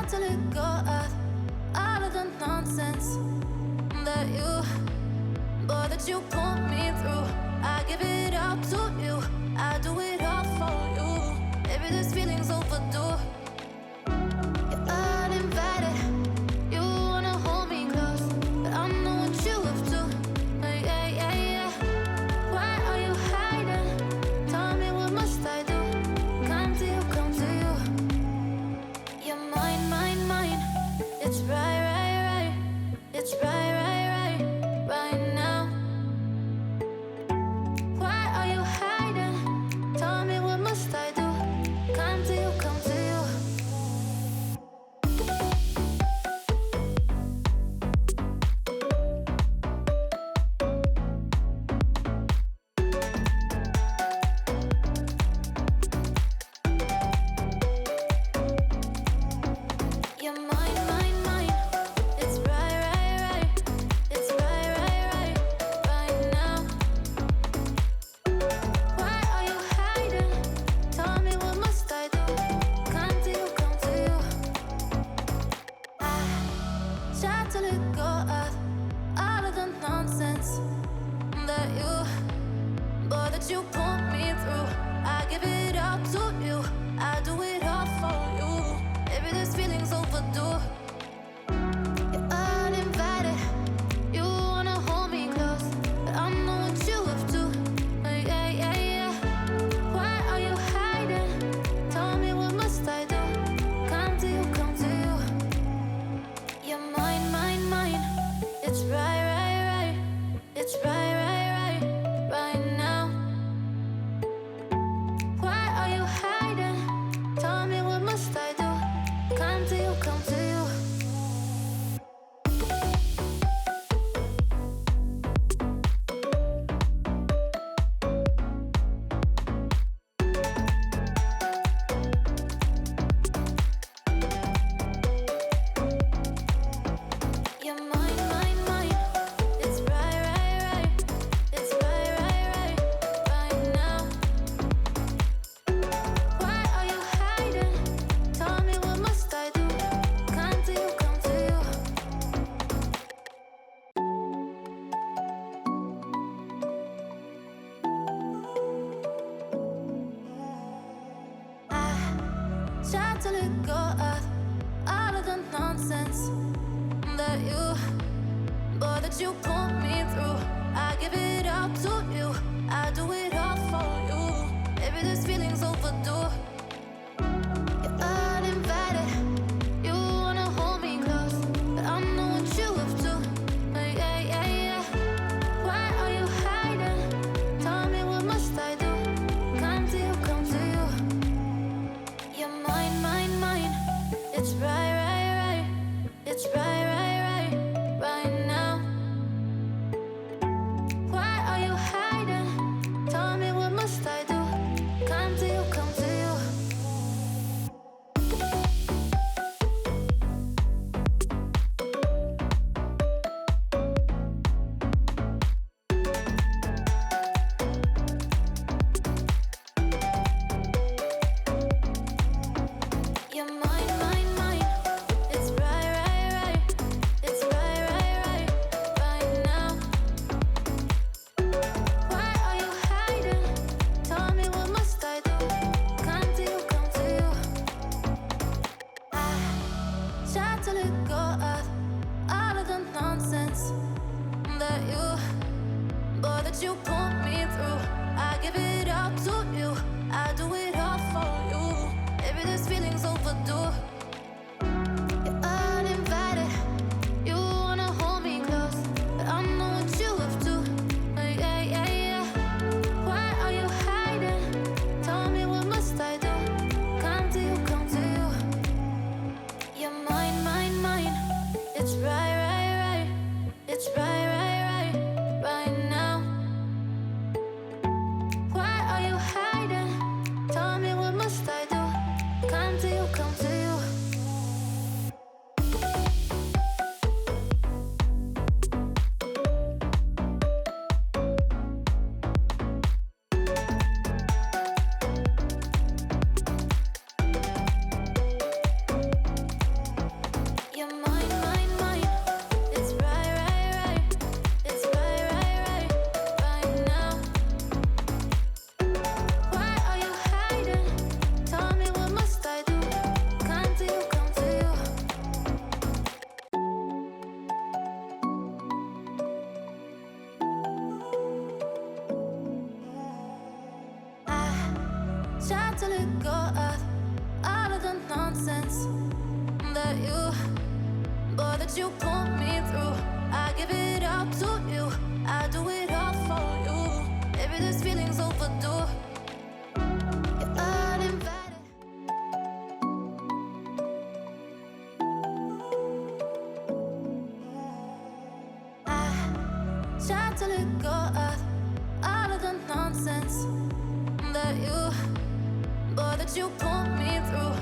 to let go of all of the nonsense that you put me through. I give it all to you, I do it all for you. Maybe this feeling's overdue. You're uninvited, you wanna hold me close, but I know what you have to. Yeah, yeah, yeah. Why are you hiding? Tell me, what must I do? Come to you, come to you. You're mine, mine, mine. It's right, right, right. It's right, right, right, right now. Why are you hiding? Tell me, what must I do? Come to you, come to you. You're mine, mine, mine. It's right, right, right. It's right, right, right, right now. Why are you hiding? Tell me, what must I do? Come to you, come to you. I try to let go of all of the nonsense that you put me through. I give it all to you, I do it all for you. Maybe this feeling's overdue. You're uninvited, you wanna hold me close, but I know what you have to. Yeah, yeah, yeah. Why are you hiding? Tell me, what must I do? Come to you, come to you. You're mine, mine, mine. It's right, right, right. It's right, right, right, right now. Why are you hiding? Tell me, what must I do? Come to you, come to you. You're mine, mine, mine. It's right, right, right. It's right, right, right, right now. Why are you hiding? Tell me, what must I do? Come to you, come to you. I try to let go of all of the nonsense that you put me through. I give it all to you, I do it all for you. Maybe this feeling's overdue. You're uninvited, you wanna hold me close, but I know what you have to. Yeah, yeah, yeah. Why are you hiding? Tell me, what must I do? Come to you, come to you. You're mine, mine, mine. It's right, right, right. It's right, right, right, right now. Why are you hiding? Tell me, what must I do? Come to you, come to you. You're mine, mine, mine. It's right, right, right. It's right, right, right, right now. Why are you hiding? Tell me, what must I do? Come to you, come to you. I try to let go of all of the nonsense that you put me through. I give it all to you, I do it all for you. Maybe this feeling's overdue. You're uninvited, you wanna hold me close, but I know what you have to. Yeah, yeah, yeah. Why are you hiding? Tell me, what must I do? Come to you, come to you. You're mine, mine, mine. It's right, right, right. It's right, right, right, right now. Why are you hiding? Tell me, what must I do? Come to you, come to you. to let go of all of the nonsense that you put me through. I give it all to you. I do it all for you. Maybe this feeling's overdue. You're uninvited. I tried to let go of all of the nonsense that you put me through.